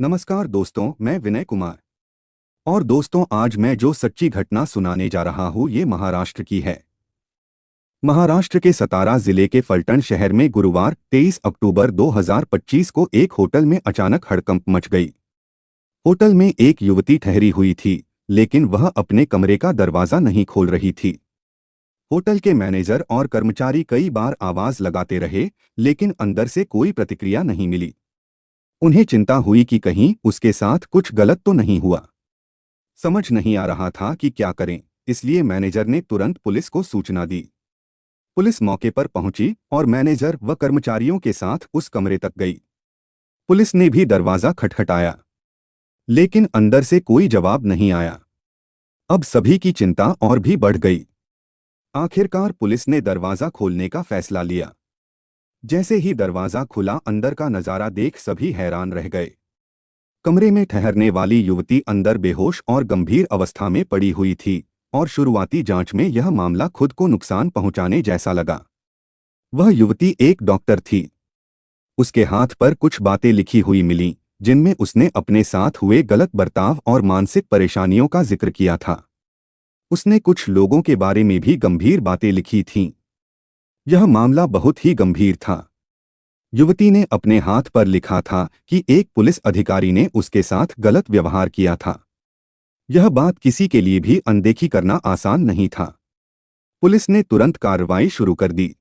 नमस्कार दोस्तों, मैं विनय कुमार। और दोस्तों, आज मैं जो सच्ची घटना सुनाने जा रहा हूँ ये महाराष्ट्र की है। महाराष्ट्र के सतारा जिले के फलटण शहर में गुरुवार 23 अक्टूबर 2025 को एक होटल में अचानक हड़कंप मच गई। होटल में एक युवती ठहरी हुई थी, लेकिन वह अपने कमरे का दरवाजा नहीं खोल रही थी। होटल के मैनेजर और कर्मचारी कई बार आवाज लगाते रहे, लेकिन अंदर से कोई प्रतिक्रिया नहीं मिली। उन्हें चिंता हुई कि कहीं उसके साथ कुछ गलत तो नहीं हुआ। समझ नहीं आ रहा था कि क्या करें, इसलिए मैनेजर ने तुरंत पुलिस को सूचना दी। पुलिस मौके पर पहुंची और मैनेजर व कर्मचारियों के साथ उस कमरे तक गई। पुलिस ने भी दरवाजा खटखटाया, लेकिन अंदर से कोई जवाब नहीं आया। अब सभी की चिंता और भी बढ़ गई। आखिरकार पुलिस ने दरवाजा खोलने का फैसला लिया। जैसे ही दरवाजा खुला, अंदर का नजारा देख सभी हैरान रह गए। कमरे में ठहरने वाली युवती अंदर बेहोश और गंभीर अवस्था में पड़ी हुई थी, और शुरुआती जांच में यह मामला खुद को नुकसान पहुंचाने जैसा लगा। वह युवती एक डॉक्टर थी। उसके हाथ पर कुछ बातें लिखी हुई मिलीं, जिनमें उसने अपने साथ हुए गलत बर्ताव और मानसिक परेशानियों का जिक्र किया था। उसने कुछ लोगों के बारे में भी गंभीर बातें लिखी थीं। यह मामला बहुत ही गंभीर था। युवती ने अपने हाथ पर लिखा था कि एक पुलिस अधिकारी ने उसके साथ गलत व्यवहार किया था। यह बात किसी के लिए भी अनदेखी करना आसान नहीं था। पुलिस ने तुरंत कार्रवाई शुरू कर दी।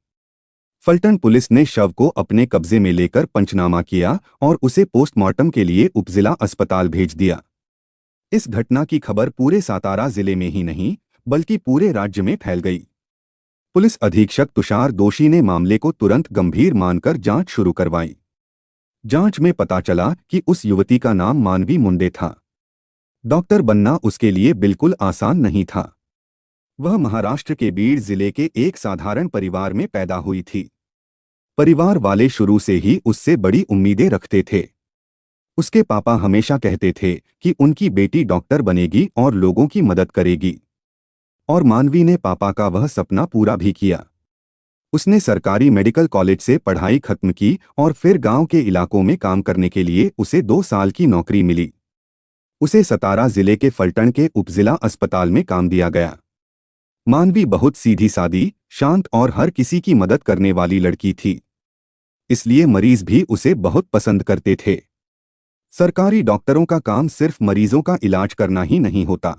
फलटण पुलिस ने शव को अपने कब्जे में लेकर पंचनामा किया और उसे पोस्टमार्टम के लिए उपजिला अस्पताल भेज दिया। इस घटना की खबर पूरे सातारा जिले में ही नहीं, बल्कि पूरे राज्य में फैल गई। पुलिस अधीक्षक तुषार दोषी ने मामले को तुरंत गंभीर मानकर जांच शुरू करवाई। जांच में पता चला कि उस युवती का नाम मानवी मुंडे था। डॉक्टर बनना उसके लिए बिल्कुल आसान नहीं था। वह महाराष्ट्र के बीड जिले के एक साधारण परिवार में पैदा हुई थी। परिवार वाले शुरू से ही उससे बड़ी उम्मीदें रखते थे। उसके पापा हमेशा कहते थे कि उनकी बेटी डॉक्टर बनेगी और लोगों की मदद करेगी। और मानवी ने पापा का वह सपना पूरा भी किया। उसने सरकारी मेडिकल कॉलेज से पढ़ाई खत्म की और फिर गांव के इलाकों में काम करने के लिए उसे 2 साल की नौकरी मिली। उसे सतारा जिले के फलटण के उपजिला अस्पताल में काम दिया गया। मानवी बहुत सीधी सादी, शांत और हर किसी की मदद करने वाली लड़की थी। इसलिए मरीज भी उसे बहुत पसंद करते थे। सरकारी डॉक्टरों का काम सिर्फ मरीजों का इलाज करना ही नहीं होता।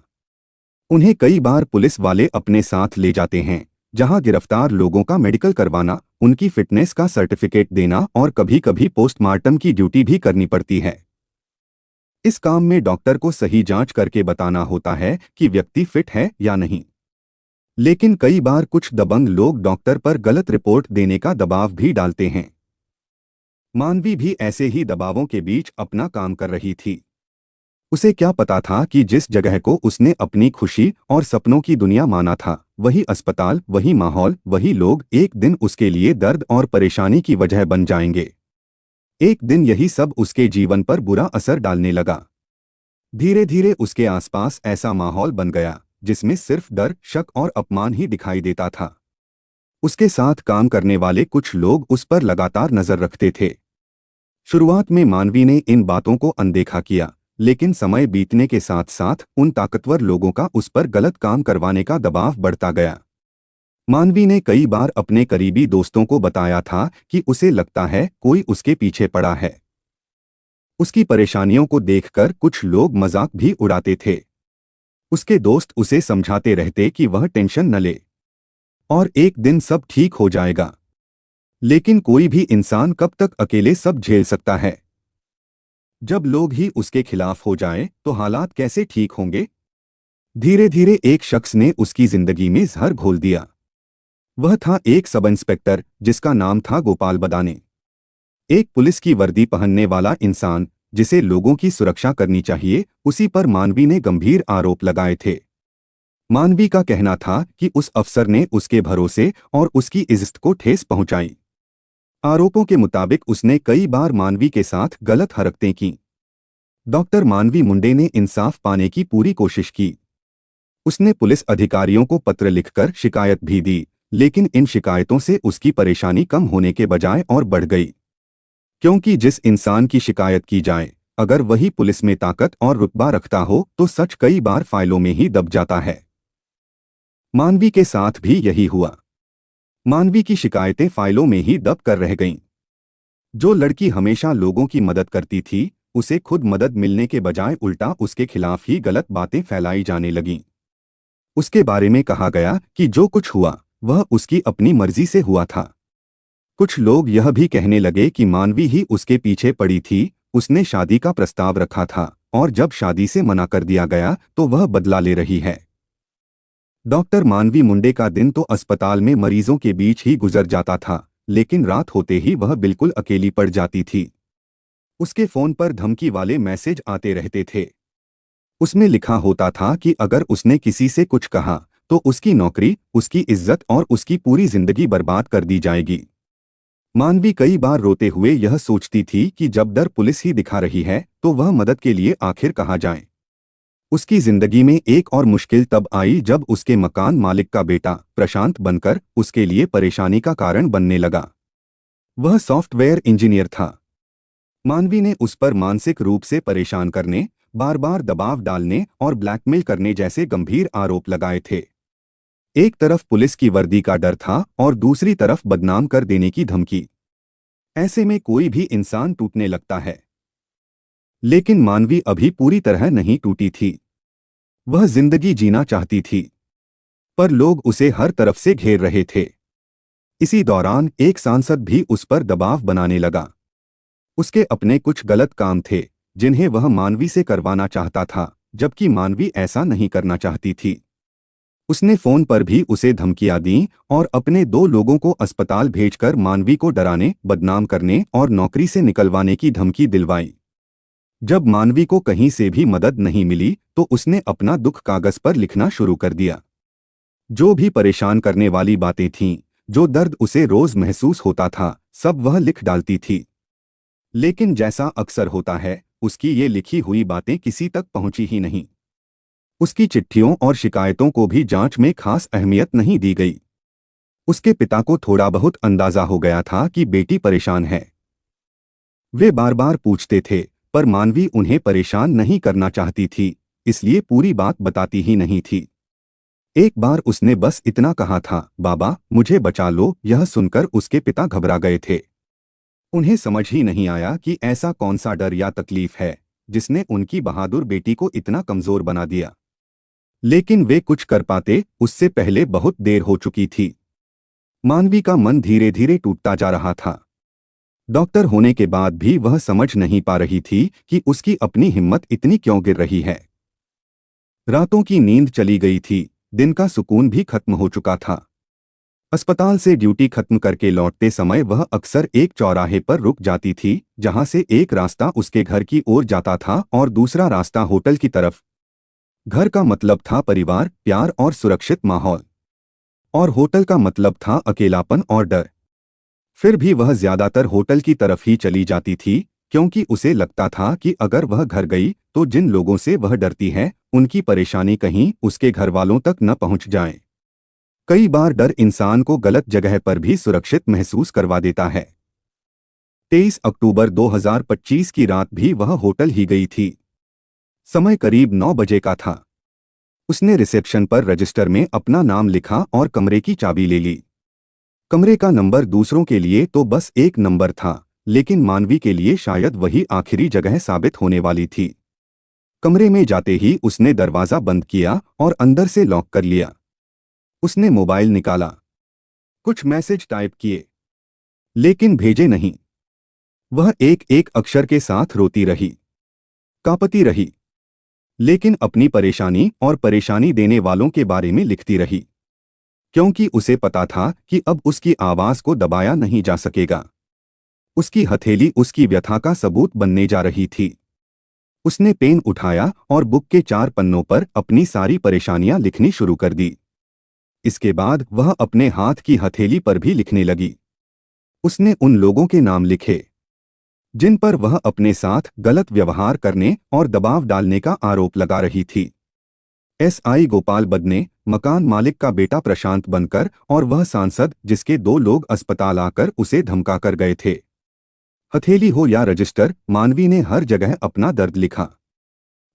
उन्हें कई बार पुलिस वाले अपने साथ ले जाते हैं, जहां गिरफ्तार लोगों का मेडिकल करवाना, उनकी फिटनेस का सर्टिफिकेट देना और कभी-कभी पोस्टमार्टम की ड्यूटी भी करनी पड़ती है। इस काम में डॉक्टर को सही जांच करके बताना होता है कि व्यक्ति फिट है या नहीं। लेकिन कई बार कुछ दबंग लोग डॉक्टर पर गलत रिपोर्ट देने का दबाव भी डालते हैं। मानवी भी ऐसे ही दबावों के बीच अपना काम कर रही थी। उसे क्या पता था कि जिस जगह को उसने अपनी खुशी और सपनों की दुनिया माना था, वही अस्पताल, वही माहौल, वही लोग एक दिन उसके लिए दर्द और परेशानी की वजह बन जाएंगे। एक दिन यही सब उसके जीवन पर बुरा असर डालने लगा। धीरे धीरे उसके आसपास ऐसा माहौल बन गया जिसमें सिर्फ डर, शक और अपमान ही दिखाई देता था। उसके साथ काम करने वाले कुछ लोग उस पर लगातार नजर रखते थे। शुरुआत में मानवी ने इन बातों को अनदेखा किया, लेकिन समय बीतने के साथ साथ उन ताकतवर लोगों का उस पर गलत काम करवाने का दबाव बढ़ता गया। मानवी ने कई बार अपने करीबी दोस्तों को बताया था कि उसे लगता है कोई उसके पीछे पड़ा है। उसकी परेशानियों को देखकर कुछ लोग मजाक भी उड़ाते थे। उसके दोस्त उसे समझाते रहते कि वह टेंशन न ले और एक दिन सब ठीक हो जाएगा। लेकिन कोई भी इंसान कब तक अकेले सब झेल सकता है? जब लोग ही उसके खिलाफ हो जाएं, तो हालात कैसे ठीक होंगे? धीरे धीरे एक शख्स ने उसकी जिंदगी में जहर घोल दिया। वह था एक सब इंस्पेक्टर जिसका नाम था गोपाल बदाने। एक पुलिस की वर्दी पहनने वाला इंसान जिसे लोगों की सुरक्षा करनी चाहिए, उसी पर मानवी ने गंभीर आरोप लगाए थे। मानवी का कहना था कि उस अफसर ने उसके भरोसे और उसकी इज्जत को ठेस पहुंचाई। आरोपों के मुताबिक उसने कई बार मानवी के साथ गलत हरकतें की। डॉक्टर मानवी मुंडे ने इंसाफ पाने की पूरी कोशिश की। उसने पुलिस अधिकारियों को पत्र लिखकर शिकायत भी दी, लेकिन इन शिकायतों से उसकी परेशानी कम होने के बजाय और बढ़ गई। क्योंकि जिस इंसान की शिकायत की जाए, अगर वही पुलिस में ताकत और रुतबा रखता हो तो सच कई बार फाइलों में ही दब जाता है। मानवी के साथ भी यही हुआ। मानवी की शिकायतें फाइलों में ही दब कर रह गईं। जो लड़की हमेशा लोगों की मदद करती थी, उसे खुद मदद मिलने के बजाय उल्टा उसके खिलाफ ही गलत बातें फैलाई जाने लगीं। उसके बारे में कहा गया कि जो कुछ हुआ वह उसकी अपनी मर्जी से हुआ था। कुछ लोग यह भी कहने लगे कि मानवी ही उसके पीछे पड़ी थी, उसने शादी का प्रस्ताव रखा था और जब शादी से मना कर दिया गया तो वह बदला ले रही है। डॉक्टर मानवी मुंडे का दिन तो अस्पताल में मरीजों के बीच ही गुजर जाता था, लेकिन रात होते ही वह बिल्कुल अकेली पड़ जाती थी। उसके फोन पर धमकी वाले मैसेज आते रहते थे। उसमें लिखा होता था कि अगर उसने किसी से कुछ कहा तो उसकी नौकरी, उसकी इज्जत और उसकी पूरी जिंदगी बर्बाद कर दी जाएगी। मानवी कई बार रोते हुए यह सोचती थी कि जब डर पुलिस ही दिखा रही है तो वह मदद के लिए आखिर कहाँ जाए। उसकी जिंदगी में एक और मुश्किल तब आई जब उसके मकान मालिक का बेटा प्रशांत बनकर उसके लिए परेशानी का कारण बनने लगा। वह सॉफ्टवेयर इंजीनियर था। मानवी ने उस पर मानसिक रूप से परेशान करने, बार बार दबाव डालने और ब्लैकमेल करने जैसे गंभीर आरोप लगाए थे। एक तरफ पुलिस की वर्दी का डर था और दूसरी तरफ बदनाम कर देने की धमकी। ऐसे में कोई भी इंसान टूटने लगता है। लेकिन मानवी अभी पूरी तरह नहीं टूटी थी। वह जिंदगी जीना चाहती थी, पर लोग उसे हर तरफ से घेर रहे थे। इसी दौरान एक सांसद भी उस पर दबाव बनाने लगा। उसके अपने कुछ गलत काम थे जिन्हें वह मानवी से करवाना चाहता था, जबकि मानवी ऐसा नहीं करना चाहती थी। उसने फोन पर भी उसे धमकियां दी और अपने 2 लोगों को अस्पताल भेजकर मानवी को डराने, बदनाम करने और नौकरी से निकलवाने की धमकी दिलवाई। जब मानवी को कहीं से भी मदद नहीं मिली तो उसने अपना दुख कागज पर लिखना शुरू कर दिया। जो भी परेशान करने वाली बातें थीं, जो दर्द उसे रोज महसूस होता था, सब वह लिख डालती थी। लेकिन जैसा अक्सर होता है, उसकी ये लिखी हुई बातें किसी तक पहुंची ही नहीं। उसकी चिट्ठियों और शिकायतों को भी जांच में खास अहमियत नहीं दी गई। उसके पिता को थोड़ा बहुत अंदाजा हो गया था कि बेटी परेशान है। वे बार बार पूछते थे, पर मानवी उन्हें परेशान नहीं करना चाहती थी, इसलिए पूरी बात बताती ही नहीं थी। एक बार उसने बस इतना कहा था, बाबा मुझे बचा लो। यह सुनकर उसके पिता घबरा गए थे। उन्हें समझ ही नहीं आया कि ऐसा कौन सा डर या तकलीफ है जिसने उनकी बहादुर बेटी को इतना कमजोर बना दिया। लेकिन वे कुछ कर पाते उससे पहले बहुत देर हो चुकी थी। मानवी का मन धीरे धीरे टूटता जा रहा था। डॉक्टर होने के बाद भी वह समझ नहीं पा रही थी कि उसकी अपनी हिम्मत इतनी क्यों गिर रही है। रातों की नींद चली गई थी, दिन का सुकून भी खत्म हो चुका था। अस्पताल से ड्यूटी खत्म करके लौटते समय वह अक्सर एक चौराहे पर रुक जाती थी, जहां से एक रास्ता उसके घर की ओर जाता था और दूसरा रास्ता होटल की तरफ। घर का मतलब था परिवार, प्यार और सुरक्षित माहौल, और होटल का मतलब था अकेलापन और डर। फिर भी वह ज्यादातर होटल की तरफ ही चली जाती थी, क्योंकि उसे लगता था कि अगर वह घर गई तो जिन लोगों से वह डरती है उनकी परेशानी कहीं उसके घर वालों तक न पहुंच जाए। कई बार डर इंसान को गलत जगह पर भी सुरक्षित महसूस करवा देता है। 23 अक्टूबर 2025 की रात भी वह होटल ही गई थी। समय करीब 9 बजे का था। उसने रिसेप्शन पर रजिस्टर में अपना नाम लिखा और कमरे की चाबी ले ली। कमरे का नंबर दूसरों के लिए तो बस एक नंबर था, लेकिन मानवी के लिए शायद वही आखिरी जगह साबित होने वाली थी। कमरे में जाते ही उसने दरवाजा बंद किया और अंदर से लॉक कर लिया। उसने मोबाइल निकाला, कुछ मैसेज टाइप किए, लेकिन भेजे नहीं। वह एक एक अक्षर के साथ रोती रही, कांपती रही, लेकिन अपनी परेशानी और परेशानी देने वालों के बारे में लिखती रही, क्योंकि उसे पता था कि अब उसकी आवाज को दबाया नहीं जा सकेगा। उसकी हथेली उसकी व्यथा का सबूत बनने जा रही थी। उसने पेन उठाया और बुक के 4 पन्नों पर अपनी सारी परेशानियां लिखनी शुरू कर दी। इसके बाद वह अपने हाथ की हथेली पर भी लिखने लगी। उसने उन लोगों के नाम लिखे जिन पर वह अपने साथ गलत व्यवहार करने और दबाव डालने का आरोप लगा रही थी। एसआई गोपाल बदने, मकान मालिक का बेटा प्रशांत बनकर और वह सांसद जिसके 2 लोग अस्पताल आकर उसे धमका कर गए थे। हथेली हो या रजिस्टर, मानवी ने हर जगह अपना दर्द लिखा।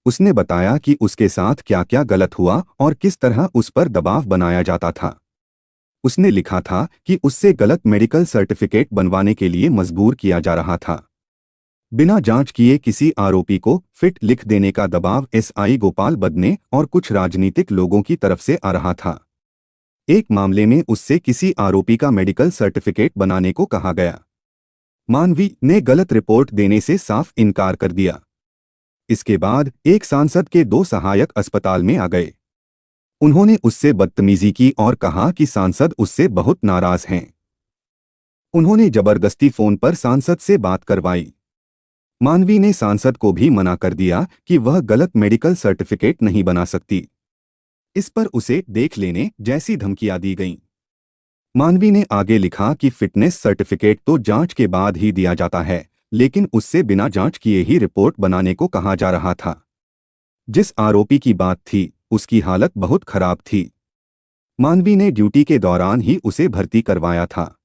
उसने बताया कि उसके साथ क्या क्या गलत हुआ और किस तरह उस पर दबाव बनाया जाता था। उसने लिखा था कि उससे गलत मेडिकल सर्टिफिकेट बनवाने के लिए मजबूर किया जा रहा था। बिना जांच किए किसी आरोपी को फिट लिख देने का दबाव एसआई गोपाल बदने और कुछ राजनीतिक लोगों की तरफ से आ रहा था। एक मामले में उससे किसी आरोपी का मेडिकल सर्टिफिकेट बनाने को कहा गया। मानवी ने गलत रिपोर्ट देने से साफ इनकार कर दिया। इसके बाद एक सांसद के दो सहायक अस्पताल में आ गए। उन्होंने उससे बदतमीजी की और कहा कि सांसद उससे बहुत नाराज हैं। उन्होंने जबरदस्ती फोन पर सांसद से बात करवाई। मानवी ने सांसद को भी मना कर दिया कि वह गलत मेडिकल सर्टिफिकेट नहीं बना सकती। इस पर उसे देख लेने जैसी धमकियां दी गईं। मानवी ने आगे लिखा कि फिटनेस सर्टिफिकेट तो जांच के बाद ही दिया जाता है, लेकिन उससे बिना जांच किए ही रिपोर्ट बनाने को कहा जा रहा था। जिस आरोपी की बात थी, उसकी हालत बहुत खराब थी। मानवी ने ड्यूटी के दौरान ही उसे भर्ती करवाया था।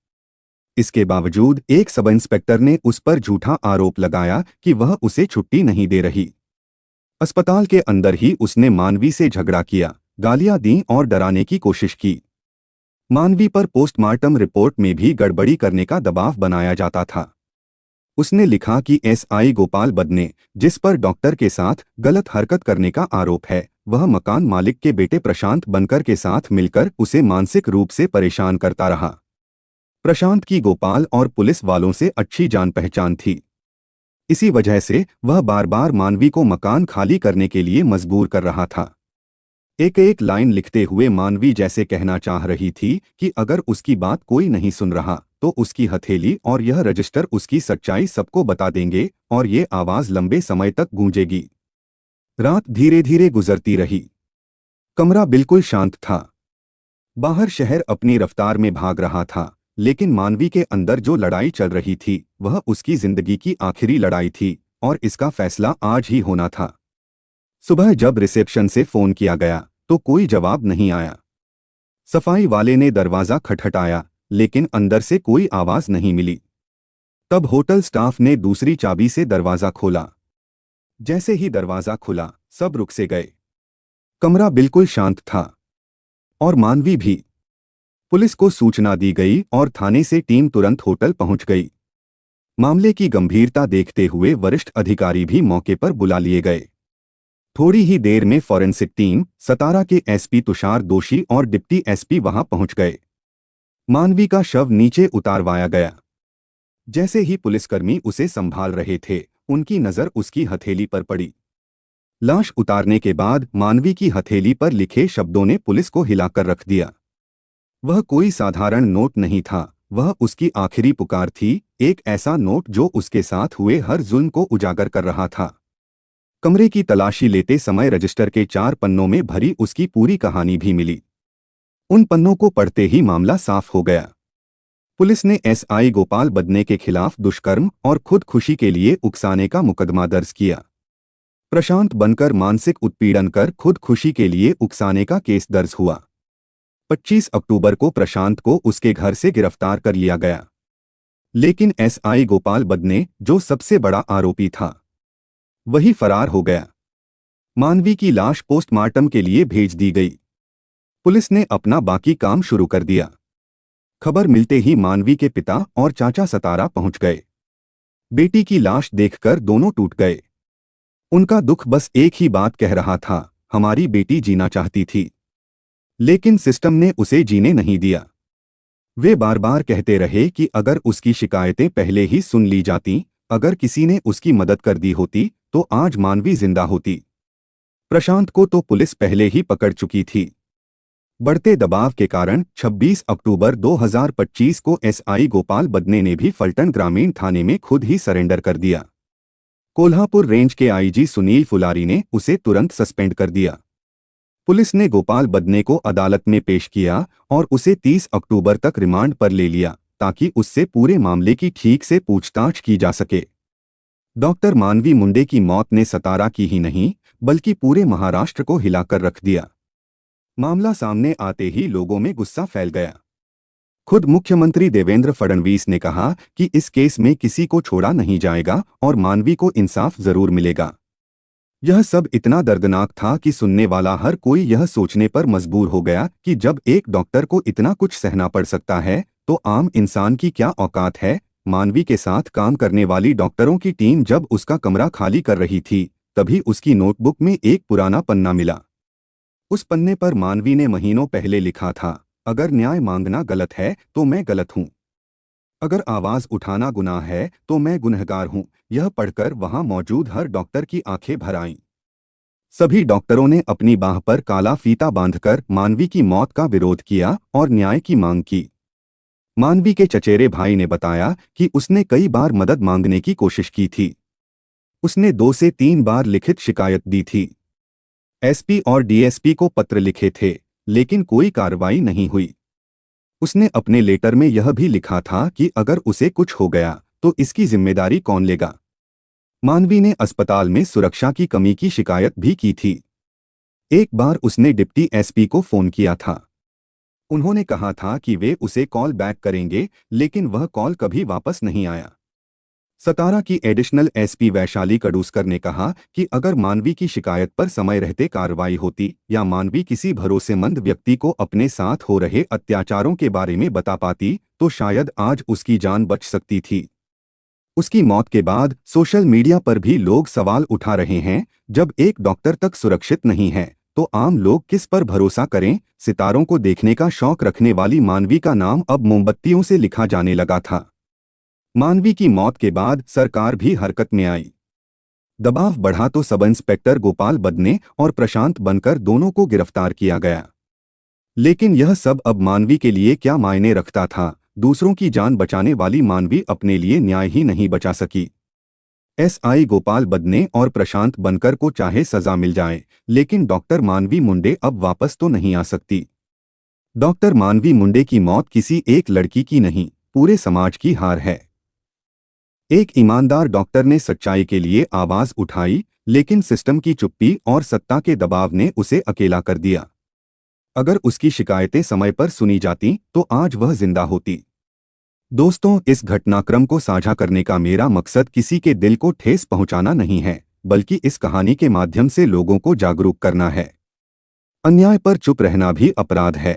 इसके बावजूद एक सब इंस्पेक्टर ने उस पर झूठा आरोप लगाया कि वह उसे छुट्टी नहीं दे रही। अस्पताल के अंदर ही उसने मानवी से झगड़ा किया, गालियां दी और डराने की कोशिश की। मानवी पर पोस्टमार्टम रिपोर्ट में भी गड़बड़ी करने का दबाव बनाया जाता था। उसने लिखा कि एसआई गोपाल बदने, जिस पर डॉक्टर के साथ गलत हरकत करने का आरोप है, वह मकान मालिक के बेटे प्रशांत बनकर के साथ मिलकर उसे मानसिक रूप से परेशान करता रहा। प्रशांत की गोपाल और पुलिस वालों से अच्छी जान पहचान थी। इसी वजह से वह बार बार मानवी को मकान खाली करने के लिए मजबूर कर रहा था। एक एक लाइन लिखते हुए मानवी जैसे कहना चाह रही थी कि अगर उसकी बात कोई नहीं सुन रहा तो उसकी हथेली और यह रजिस्टर उसकी सच्चाई सबको बता देंगे और ये आवाज लंबे समय तक गूंजेगी। रात धीरे धीरे गुजरती रही। कमरा बिल्कुल शांत था। बाहर शहर अपनी रफ्तार में भाग रहा था, लेकिन मानवी के अंदर जो लड़ाई चल रही थी वह उसकी जिंदगी की आखिरी लड़ाई थी और इसका फैसला आज ही होना था। सुबह जब रिसेप्शन से फोन किया गया तो कोई जवाब नहीं आया। सफाई वाले ने दरवाजा खटखटाया, लेकिन अंदर से कोई आवाज नहीं मिली। तब होटल स्टाफ ने दूसरी चाबी से दरवाजा खोला। जैसे ही दरवाजा खुला, सब रुक से गए। कमरा बिल्कुल शांत था और मानवी भी। पुलिस को सूचना दी गई और थाने से टीम तुरंत होटल पहुंच गई। मामले की गंभीरता देखते हुए वरिष्ठ अधिकारी भी मौके पर बुला लिए गए। थोड़ी ही देर में फॉरेंसिक टीम, सतारा के एसपी तुषार दोषी और डिप्टी एसपी वहां पहुंच गए। मानवी का शव नीचे उतारवाया गया। जैसे ही पुलिसकर्मी उसे संभाल रहे थे, उनकी नजर उसकी हथेली पर पड़ी। लाश उतारने के बाद मानवी की हथेली पर लिखे शब्दों ने पुलिस को हिलाकर रख दिया। वह कोई साधारण नोट नहीं था, वह उसकी आखिरी पुकार थी, एक ऐसा नोट जो उसके साथ हुए हर जुल्म को उजागर कर रहा था। कमरे की तलाशी लेते समय रजिस्टर के 4 पन्नों में भरी उसकी पूरी कहानी भी मिली। उन पन्नों को पढ़ते ही मामला साफ हो गया। पुलिस ने एसआई गोपाल बदने के खिलाफ दुष्कर्म और खुदकुशी के लिए उकसाने का मुकदमा दर्ज किया। प्रशांत बनकर मानसिक उत्पीड़न कर खुदकुशी के लिए उकसाने का केस दर्ज हुआ। 25 अक्टूबर को प्रशांत को उसके घर से गिरफ्तार कर लिया गया। लेकिन एसआई गोपाल बदने, जो सबसे बड़ा आरोपी था, वही फरार हो गया। मानवी की लाश पोस्टमार्टम के लिए भेज दी गई। पुलिस ने अपना बाकी काम शुरू कर दिया। खबर मिलते ही मानवी के पिता और चाचा सतारा पहुंच गए। बेटी की लाश देखकर दोनों टूट गए। उनका दुख बस एक ही बात कह रहा था, हमारी बेटी जीना चाहती थी, लेकिन सिस्टम ने उसे जीने नहीं दिया। वे बार बार कहते रहे कि अगर उसकी शिकायतें पहले ही सुन ली जाती, अगर किसी ने उसकी मदद कर दी होती, तो आज मानवी जिंदा होती। प्रशांत को तो पुलिस पहले ही पकड़ चुकी थी। बढ़ते दबाव के कारण 26 अक्टूबर 2025 को एसआई गोपाल बदने ने भी फलटण ग्रामीण थाने में खुद ही सरेंडर कर दिया। कोल्हापुर रेंज के आईजी सुनील फुलारी ने उसे तुरंत सस्पेंड कर दिया। पुलिस ने गोपाल बदने को अदालत में पेश किया और उसे 30 अक्टूबर तक रिमांड पर ले लिया, ताकि उससे पूरे मामले की ठीक से पूछताछ की जा सके। डॉक्टर मानवी मुंडे की मौत ने सतारा की ही नहीं, बल्कि पूरे महाराष्ट्र को हिलाकर रख दिया। मामला सामने आते ही लोगों में गुस्सा फैल गया। खुद मुख्यमंत्री देवेंद्र फडणवीस ने कहा कि इस केस में किसी को छोड़ा नहीं जाएगा और मानवी को इंसाफ जरूर मिलेगा। यह सब इतना दर्दनाक था कि सुनने वाला हर कोई यह सोचने पर मजबूर हो गया कि जब एक डॉक्टर को इतना कुछ सहना पड़ सकता है तो आम इंसान की क्या औकात है। मानवी के साथ काम करने वाली डॉक्टरों की टीम जब उसका कमरा खाली कर रही थी तभी उसकी नोटबुक में एक पुराना पन्ना मिला। उस पन्ने पर मानवी ने महीनों पहले लिखा था, अगर न्याय मांगना गलत है तो मैं गलत हूँ, अगर आवाज उठाना गुनाह है तो मैं गुनहगार हूँ। यह पढ़कर वहां मौजूद हर डॉक्टर की आंखें भर आईं। सभी डॉक्टरों ने अपनी बाह पर काला फीता बांधकर मानवी की मौत का विरोध किया और न्याय की मांग की। मानवी के चचेरे भाई ने बताया कि उसने कई बार मदद मांगने की कोशिश की थी। उसने 2 से 3 बार लिखित शिकायत दी थी, एसपी और डीएसपी को पत्र लिखे थे, लेकिन कोई कार्रवाई नहीं हुई। उसने अपने लेटर में यह भी लिखा था कि अगर उसे कुछ हो गया तो इसकी जिम्मेदारी कौन लेगा। मानवी ने अस्पताल में सुरक्षा की कमी की शिकायत भी की थी। एक बार उसने डिप्टी एसपी को फोन किया था। उन्होंने कहा था कि वे उसे कॉल बैक करेंगे, लेकिन वह कॉल कभी वापस नहीं आया। सतारा की एडिशनल एसपी वैशाली कडूसकर ने कहा कि अगर मानवी की शिकायत पर समय रहते कार्रवाई होती या मानवी किसी भरोसेमंद व्यक्ति को अपने साथ हो रहे अत्याचारों के बारे में बता पाती तो शायद आज उसकी जान बच सकती थी। उसकी मौत के बाद सोशल मीडिया पर भी लोग सवाल उठा रहे हैं, जब एक डॉक्टर तक सुरक्षित नहीं है तो आम लोग किस पर भरोसा करें। सितारों को देखने का शौक रखने वाली मानवी का नाम अब मोमबत्तियों से लिखा जाने लगा था। मानवी की मौत के बाद सरकार भी हरकत में आई। दबाव बढ़ा तो सब इंस्पेक्टर गोपाल बदने और प्रशांत बनकर दोनों को गिरफ्तार किया गया। लेकिन यह सब अब मानवी के लिए क्या मायने रखता था। दूसरों की जान बचाने वाली मानवी अपने लिए न्याय ही नहीं बचा सकी। एसआई गोपाल बदने और प्रशांत बनकर को चाहे सजा मिल जाए, लेकिन डॉक्टर मानवी मुंडे अब वापस तो नहीं आ सकती। डॉक्टर मानवी मुंडे की मौत किसी एक लड़की की नहीं, पूरे समाज की हार है। एक ईमानदार डॉक्टर ने सच्चाई के लिए आवाज उठाई, लेकिन सिस्टम की चुप्पी और सत्ता के दबाव ने उसे अकेला कर दिया। अगर उसकी शिकायतें समय पर सुनी जाती तो आज वह जिंदा होती। दोस्तों, इस घटनाक्रम को साझा करने का मेरा मकसद किसी के दिल को ठेस पहुंचाना नहीं है, बल्कि इस कहानी के माध्यम से लोगों को जागरूक करना है। अन्याय पर चुप रहना भी अपराध है।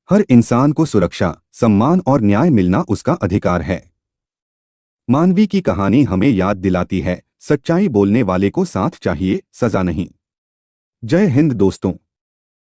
हर इंसान को सुरक्षा, सम्मान और न्याय मिलना उसका अधिकार है। मानवी की कहानी हमें याद दिलाती है, सच्चाई बोलने वाले को साथ चाहिए, सजा नहीं। जय हिंद दोस्तों।